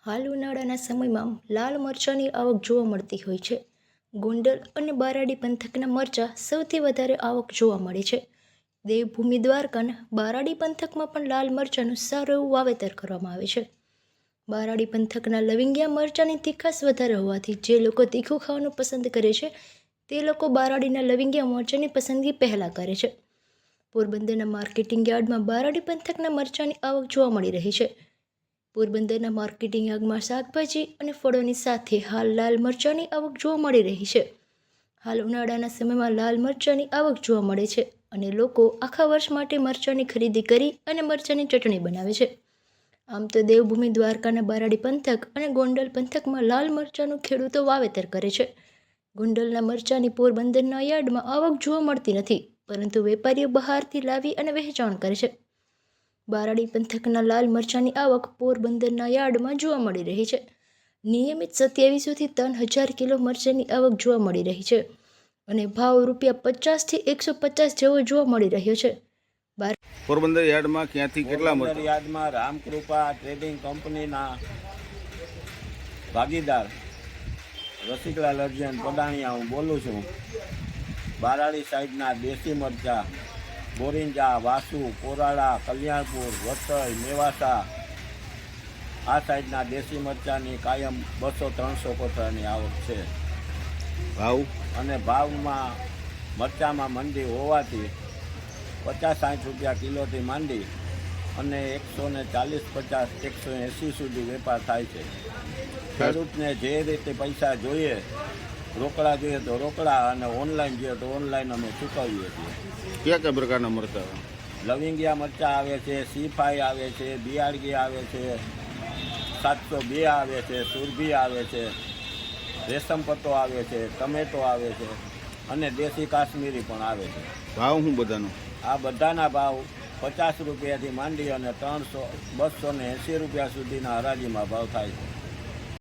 હાલ ઉનાળાના સમયમાં લાલ મરચાંની આવક જોવા મળતી હોય છે. ગોંડલ અને બારાડી પંથકના મરચાં સૌથી વધારે આવક જોવા મળે છે. દેવભૂમિ દ્વારકાના બારાડી પંથકમાં પણ લાલ મરચાંનું સારું એવું વાવેતર કરવામાં આવે છે. બારાડી પંથકના લવિંગિયા મરચાંની તીખાશ વધારે હોવાથી જે લોકો તીખું ખાવાનું પસંદ કરે છે તે લોકો બારાડીના લવિંગિયા મરચાંની પસંદગી પહેલાં કરે છે. પોરબંદરના માર્કેટિંગ યાર્ડમાં બારાડી પંથકના મરચાંની આવક જોવા મળી રહી છે. પોરબંદરના માર્કેટિંગ યાર્ડમાં શાકભાજી અને ફળોની સાથે હાલ લાલ મરચાંની આવક જોવા મળી રહી છે. હાલ ઉનાળાના સમયમાં લાલ મરચાંની આવક જોવા મળે છે અને લોકો આખા વર્ષ માટે મરચાંની ખરીદી કરી અને મરચાંની ચટણી બનાવે છે. આમ તો દેવભૂમિ દ્વારકાના બારાડી પંથક અને ગોંડલ પંથકમાં લાલ મરચાંનું ખેડૂતો વાવેતર કરે છે. ગોંડલના મરચાંની પોરબંદરના યાર્ડમાં આવક જોવા મળતી નથી, પરંતુ વેપારીઓ બહારથી લાવી અને વહેંચાણ કરે છે. બારાડી પંથકના લાલ મરચાંની આવક પોરબંદરના યાર્ડમાં જોવા મળી રહી છે. નિયમિત 2700થી 3000 કિલો મરચાંની આવક જોવા મળી રહી છે અને ભાવ ₹50 થી 150 જેવો જોવા મળી રહ્યો છે. પોરબંદર યાર્ડમાં ક્યાંથી કેટલા મરચાં? યાર્ડમાં રામકૃપા ટ્રેડિંગ કંપનીના ભાગીદાર રસિકલાલ અર્જન પડાણિયા હું બોલું છું. બારાડી સાઈડના દેશી મરચાં બોરિંજા, વાસુ, કોરાળા, કલ્યાણપુર, વસઈ, મેવાસા આ સાઈડના દેશી મરચાંની કાયમ 200-300 કોથળાની આવક છે. ભાવ અને ભાવમાં મરચાંમાં મંદી હોવાથી 50-60 રૂપિયા કિલોથી માંડી અને 140-50-180 સુધી વેપાર થાય છે. ખેડૂતને જે રીતે પૈસા જોઈએ, રોકડા જોઈએ તો રોકડા અને ઓનલાઈન જોઈએ તો ઓનલાઈન અમે ચૂકવીએ છીએ. કયા કયા પ્રકારના મરચાં? લવિંગિયા મરચાં આવે છે, C5 આવે છે, બિયાળગી આવે છે, 702 આવે છે, સુરભી આવે છે, રેશમપત્તો આવે છે, ટમેટો આવે છે અને દેશી કાશ્મીરી પણ આવે છે. ભાવ શું બધાનો? આ બધાના ભાવ 50 રૂપિયાથી માંડી અને 300-280 રૂપિયા સુધીના હરાજીમાં ભાવ થાય છે.